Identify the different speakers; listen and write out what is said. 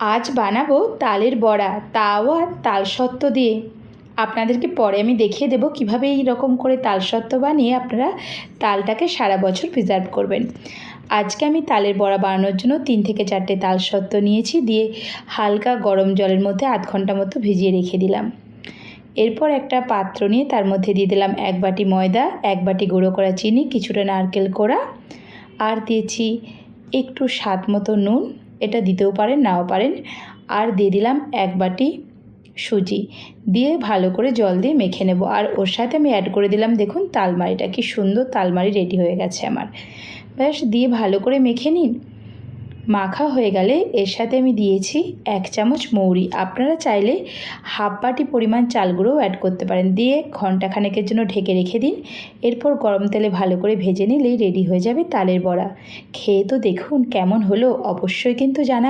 Speaker 1: আজ বানাবো তালের বড়া, তাও আর তালসত্ত্ব দিয়ে। আপনাদেরকে পরে আমি দেখিয়ে দেবো কীভাবে এই রকম করে তালসত্ত্ব বানিয়ে আপনারা তালটাকে সারা বছর প্রিজার্ভ করবেন। আজকে আমি তালের বড়া বানানোর জন্য 3 থেকে 4টে তালসত্ত্ব নিয়েছি, দিয়ে হালকা গরম জলের মধ্যে আধ ঘন্টা মতো ভিজিয়ে রেখে দিলাম। এরপর একটা পাত্র নিয়ে তার মধ্যে দিয়ে দিলাম 1 বাটি ময়দা, 1 বাটি গুঁড়ো করা চিনি, কিছুটা নারকেল কোড়া, আর দিয়েছি একটু স্বাদ মতো নুন, এটা দিতেও পারেন নাও পারেন, আর দিয়ে দিলাম 1 বাটি সুজি, দিয়ে ভালো করে জল দিয়ে মেখে নেব। আর ওর সাথে আমি অ্যাড করে দিলাম, দেখুন তালমারিটা, কি সুন্দর তালমারি রেডি হয়ে গেছে আমার। ব্যাস, দিয়ে ভালো করে মেখে নিন। মাখা হয়ে গেলে এর সাথে আমি দিয়েছি 1 চামচ মৌরি, আপনারা চাইলে হাফ বাটি পরিমাণ চাল গুঁড়োও অ্যাড করতে পারেন। দিয়ে ঘন্টাখানেকের জন্য ঢেকে রেখে দিন। এরপর গরম তেলে ভালো করে ভেজে নিলেই রেডি হয়ে যাবে তালের বড়া। খেয়ে তো দেখুন কেমন হলো, অবশ্যই কিন্তু জানাবেন।